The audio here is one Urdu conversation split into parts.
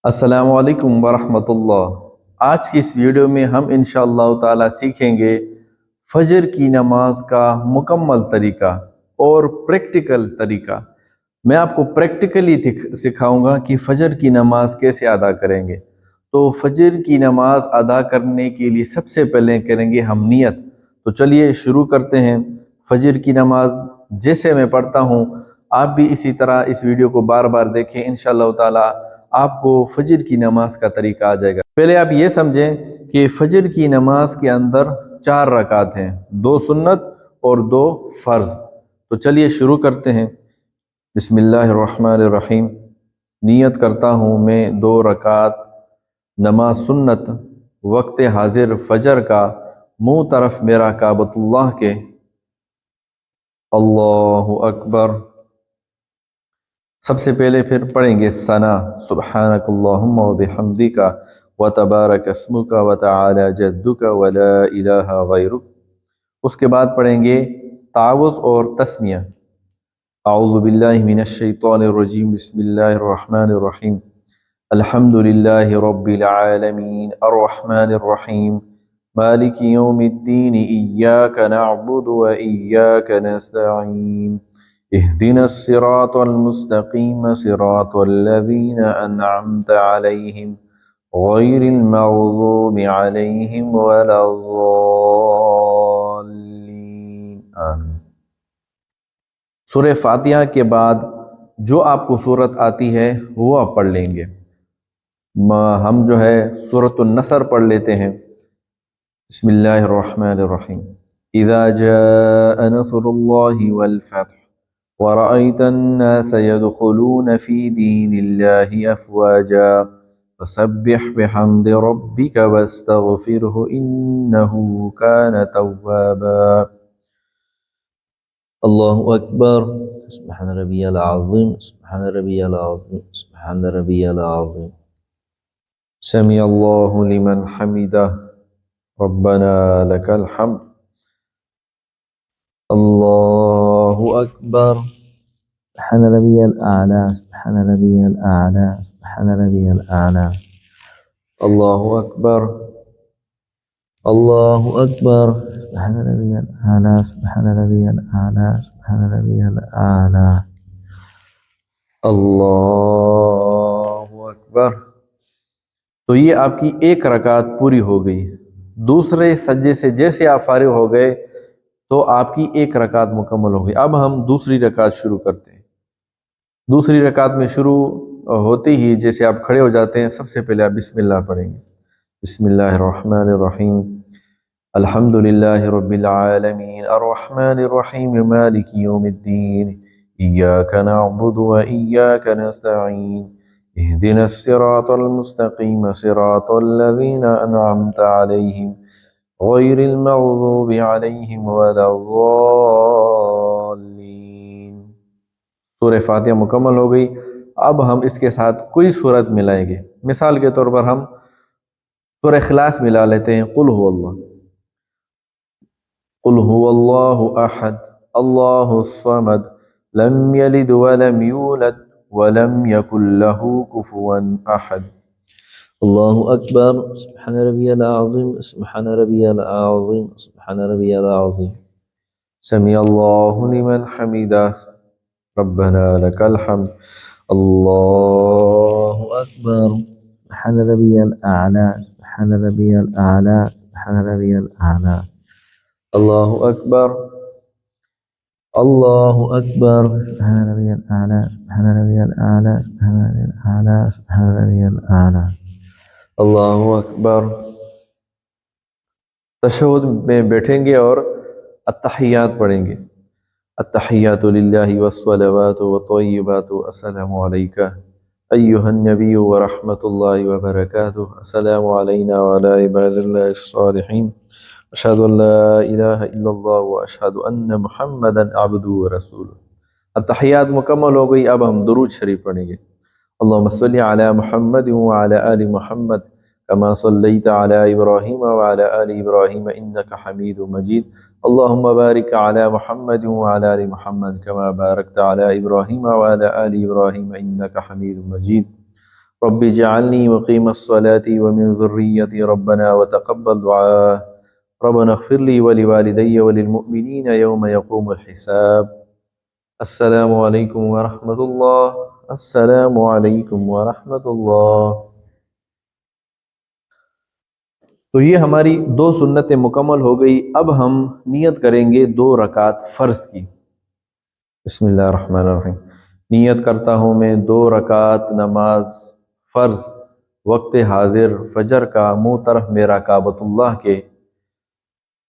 السلام علیکم ورحمۃ اللہ۔ آج کی اس ویڈیو میں ہم انشاءاللہ تعالی سیکھیں گے فجر کی نماز کا مکمل طریقہ اور پریکٹیکل طریقہ۔ میں آپ کو پریکٹیکلی سکھاؤں گا کہ فجر کی نماز کیسے ادا کریں گے۔ تو فجر کی نماز ادا کرنے کے لیے سب سے پہلے کریں گے ہم نیت۔ تو چلیے شروع کرتے ہیں۔ فجر کی نماز جیسے میں پڑھتا ہوں آپ بھی اسی طرح اس ویڈیو کو بار بار دیکھیں، انشاءاللہ تعالی آپ کو فجر کی نماز کا طریقہ آ جائے گا۔ پہلے آپ یہ سمجھیں کہ فجر کی نماز کے اندر 4 رکعت ہیں، 2 سنت اور 2 فرض۔ تو چلیے شروع کرتے ہیں۔ بسم اللہ الرحمن الرحیم۔ نیت کرتا ہوں میں 2 رکعت نماز سنت وقت حاضر فجر کا، منہ طرف میرا کعبۃ اللہ کے۔ اللہ اکبر۔ سب سے پہلے پھر پڑھیں گے ثنا، سبحانک اللہم و بحمدک و تبارک اسمک و تعالی جدک و لا الہ غیرک۔ اس کے بعد پڑھیں گے تعوذ اور تثنیہ۔ اعوذ باللہ من الشیطان الرجیم، بسم اللہ الرحمن الرحیم۔ الحمد للہ رب العالمین الرحمن الرحیم مالک یوم الدین ایاک نعبد و ایاک نستعین اهدنا الصراط المستقيم صراط الذين أنعمت عليهم غير المغضوب عليهم ولا الضالين آمین۔ سورہ فاتحہ کے بعد جو آپ کو سورت آتی ہے وہ آپ پڑھ لیں گے۔ ہم جو ہے سورۃ النصر پڑھ لیتے ہیں۔ بسم اللہ الرحمن الرحیم۔ اذا جاء نصر اللہ والفتح وَرَأَيْتَ النَّاسَ يَدْخُلُونَ فِي دِينِ اللَّهِ أَفْوَاجًا فَسَبِّحْ بِحَمْدِ رَبِّكَ وَاسْتَغْفِرْهُ إِنَّهُ كَانَ تَوَّابًا۔ اللہ اکبر۔ سبحان ربی العظیم، سبحان ربی العظیم، سبحان ربی العظیم۔ سمع اللہ لمن حمدہ، ربنا لک الحمد۔ اللہ اکبر۔ سبحان ربی الاعلی، سبحان ربی الاعلی، سبحان ربی الاعلی۔ اللہ اکبر، اللہ اکبر۔ سبحان ربی الاعلی، سبحان ربی الاعلی، سبحان ربی الاعلی۔ اللہ اکبر۔ تو یہ آپ کی 1 رکعت پوری ہو گئی۔ دوسرے سجدے سے جیسے آپ فارغ ہو گئے تو آپ کی 1 رکعت مکمل ہو گئی۔ اب ہم دوسری رکعت شروع کرتے ہیں۔ دوسری رکعت میں شروع ہوتے ہی جیسے آپ کھڑے ہو جاتے ہیں سب سے پہلے آپ بسم اللہ پڑھیں گے۔ بسم اللہ الرحمن الرحیم۔ الحمد للہ رب العالمین الرحمن الرحیم مالک یوم الدین ایاک نعبد و ایاک نستعین اهدنا الصراط المستقیم صراط الذین انعمت علیہم غیر المغضوب علیہم ولا الضالین۔ سورہ فاتحہ مکمل ہو گئی۔ اب ہم اس کے ساتھ کوئی سورت ملائیں گے۔ مثال کے طور پر ہم سورہ اخلاص ملا لیتے ہیں۔ قل هو اللہ، قل هو اللہ احد اللہ الصمد لم یلد ولم یولد ولم یکن له کفوا احد۔ اللہ اکبر۔ سبحان ربی العظیم، سبحان ربی العظیم، سبحان ربی العظیم۔ سمع اللہ لمن حمدہ، ربنا لک الحمد۔ اللہ اکبر۔ سبحان ربی الاعلی، سبحان ربی الاعلی، سبحان ربی الاعلی۔ اللہ اکبر، اللہ اکبر۔ سبحان ربی الاعلی، سبحان ربی الاعلی، سبحان ربی الاعلی، سبحان ربی الاعلی۔ اللہ اکبر۔ تشہد میں بیٹھیں گے اور التحیات پڑھیں گے۔ التحیات للہ والصلوات والطیبات السلام علیک ایہا النبی ورحمۃ اللہ وبرکاتہ، السلام علینا وعلی عباد اللہ الصالحین، اشہد ان لا الہ الا اللہ واشہد ان محمدا عبدہ ورسولہ۔ التحیات مکمل ہو گئی۔ اب ہم درود شریف پڑھیں گے۔ اللہم صلی علی محمد وعلی آل محمد کما صلیت علی ابراہیم وعلی آل ابراہیم انک حمید مجید۔ اللہم بارک علی محمد وعلی آل محمد کما بارکت علی ابراہیم وعلی آل ابراہیم انک حمید مجید۔ رب اجعلنی مقیم الصلاة ومن ذریتی ربنا وتقبل دعاء ربنا اغفر لی ولوالدی وللمؤمنین یوم یقوم الحساب۔ السلام علیکم ورحمۃ اللہ۔ السلام علیکم ورحمۃ اللہ۔ تو یہ ہماری 2 سنتیں مکمل ہو گئی۔ اب ہم نیت کریں گے 2 رکعت فرض کی۔ بسم اللہ الرحمن الرحیم۔ نیت کرتا ہوں میں 2 رکعت نماز فرض وقت حاضر فجر کا منہ طرف میرا کعبۃ اللہ کے۔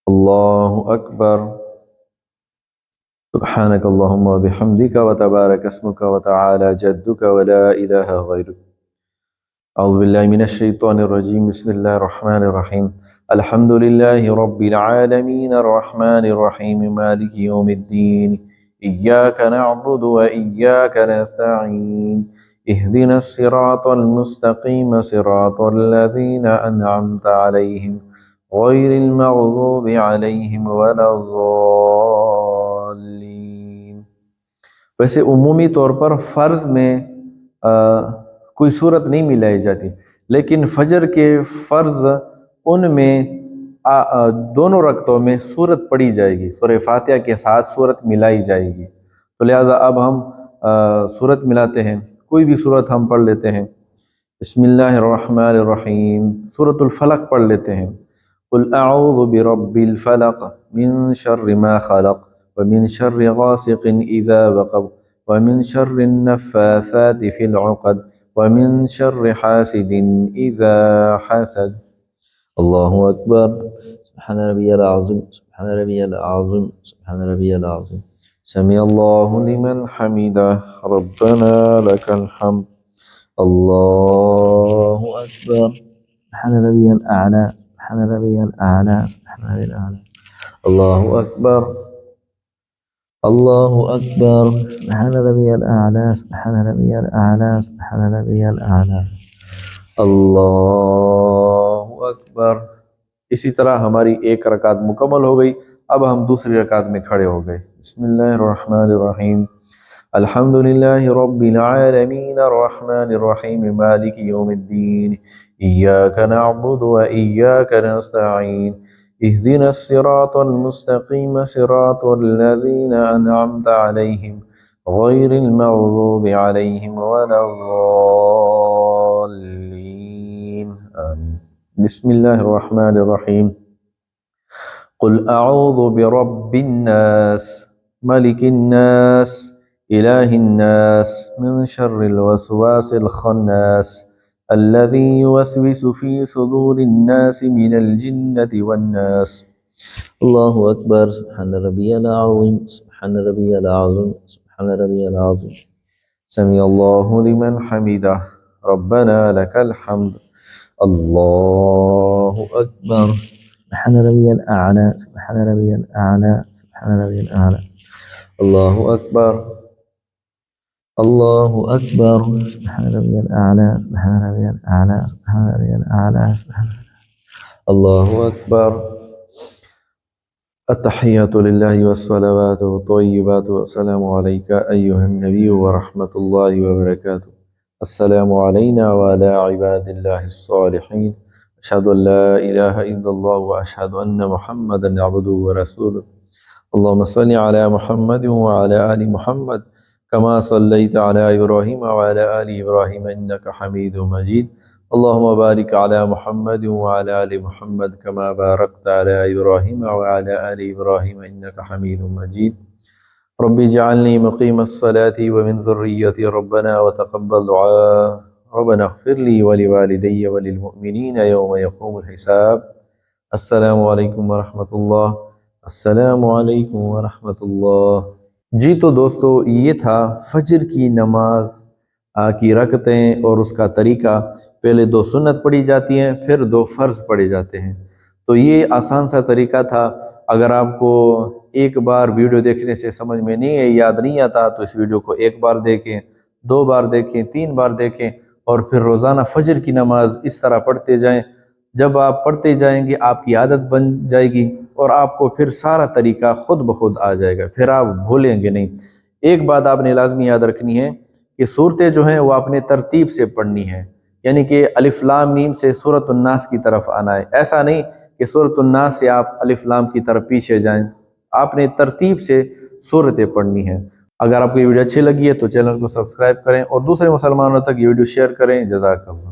اللہ اکبر۔ سبحانک اللہم وبحمدک وتبارک اسمک وتعالی جدک ولا الہ غیرک۔ اعوذ باللہ من الشیطان الرجیم، بسم اللہ الرحمن الرحیم۔ الحمد للہ رب العالمین الرحمن الرحیم مالک یوم الدین، ایاک نعبد وإیاک نستعین، اہدنا الصراط المستقیم صراط الذین انعمت علیہم غیر المغضوب علیہم ولا الضالین۔ ویسے عمومی طور پر فرض میں کوئی صورت نہیں ملائی جاتی، لیکن فجر کے فرض ان میں دونوں رکعتوں میں صورت پڑھی جائے گی، سورہ فاتحہ کے ساتھ صورت ملائی جائے گی۔ تو لہٰذا اب ہم صورت ملاتے ہیں، کوئی بھی صورت ہم پڑھ لیتے ہیں۔ بسم اللہ الرحمن الرحیم، سورۃ الفلق پڑھ لیتے ہیں۔ قل اعوذ برب الفلق من شر ما خلق ومن شر غاسق اذا وقب ومن شر النفاثات في العقد ومن شر حاسد اذا حسد۔ اللہ اکبر۔ سبحان ربی العظیم، سبحان ربی العظیم، سبحان ربی العظیم۔ سمع اللہ لمن حمدہ، ربنا لک الحمد۔ اللہ اکبر۔ سبحان ربی الاعلی، سبحان ربی الاعلی، سبحان ربی الاعلی۔ اللہ اکبر، اللہ اکبر۔ سبحان ربی الاعلی، سبحان ربی الاعلی، سبحان ربی الاعلی۔ اللہ اکبر۔ اسی طرح ہماری 1 رکعت مکمل ہو گئی۔ اب ہم دوسری رکعت میں کھڑے ہو گئے۔ بسم اللہ الرحمن الرحیم۔ الحمد للہ رب العالمین الرحمن الرحیم مالک یوم الدین، ایاک نعبد وإیاک نستعین، اہدنا الصراط المستقیم صراط الذین انعمت علیہم غیر المغضوب علیہم ولا الضالین، آمین۔ بسم اللہ الرحمن الرحیم۔ قل اعوذ برب الناس ملک الناس الہ الناس من شر الوسواس الخناس الذي يوسوس في صدور الناس من الجنة والناس۔ اللہ اکبر۔ سبحان ربی العظیم، سبحان ربی العظیم، سبحان ربی العظیم۔ سمع اللہ لمن حمدہ، ربنا لک الحمد۔ اللہ اکبر۔ سبحان ربی الاعلی، سبحان ربی الاعلی، سبحان ربی الاعلی۔ اللہ اکبر، اللہ اکبر۔ سبحان ربی الاعلی، سبحان ربی الاعلی، سبحان ربی الاعلی، سبحان اللہ اکبر۔ التحیات للہ والصلوات والطیبات والسلام علیک ایہا النبی ورحمۃ اللہ وبرکاتہ۔ السلام علینا وعلی عباد اللہ الصالحین، اشہد ان لا الہ الا اللہ واشہد ان محمدا عبدہ ورسولہ۔ اللہم صل علی محمد وعلی آل محمد کما صلیت علی ابراہیم وعلی آل ابراہیم انک حمید مجید۔ اللہم بارک علی محمد وعلی آل محمد کما بارکت علی ابراہیم وعلی آل ابراہیم انک حمید مجید۔ رب اجعلنی مقیم الصلاة ومن ذریتی ربنا وتقبل دعاء ربنا اغفر لی ولوالدی وللمؤمنین یوم یقوم الحساب۔ السلام علیکم ورحمۃ اللہ۔ السلام علیکم ورحمۃ اللہ۔ جی تو دوستو، یہ تھا فجر کی نماز کی رکعتیں اور اس کا طریقہ۔ پہلے 2 سنت پڑھی جاتی ہیں، پھر 2 فرض پڑھے جاتے ہیں۔ تو یہ آسان سا طریقہ تھا۔ اگر آپ کو ایک بار ویڈیو دیکھنے سے سمجھ میں نہیں ہے، یاد نہیں آتا، تو اس ویڈیو کو 1 بار دیکھیں، 2 بار دیکھیں، 3 بار دیکھیں، اور پھر روزانہ فجر کی نماز اس طرح پڑھتے جائیں۔ جب آپ پڑھتے جائیں گے آپ کی عادت بن جائے گی، اور آپ کو پھر سارا طریقہ خود بخود آ جائے گا، پھر آپ بھولیں گے نہیں۔ ایک بات آپ نے لازمی یاد رکھنی ہے کہ صورتیں جو ہیں وہ اپنے ترتیب سے پڑھنی ہیں۔ یعنی کہ الف لام میم سے سورۃ الناس کی طرف آنا ہے. ایسا نہیں کہ سورۃ الناس سے آپ الف لام کی طرف پیچھے جائیں، آپ نے ترتیب سے سورتیں پڑھنی ہیں. اگر آپ کو یہ ویڈیو اچھی لگی ہے تو چینل کو سبسکرائب کریں اور دوسرے مسلمانوں تک یہ ویڈیو شیئر کریں. جزاک اللہ.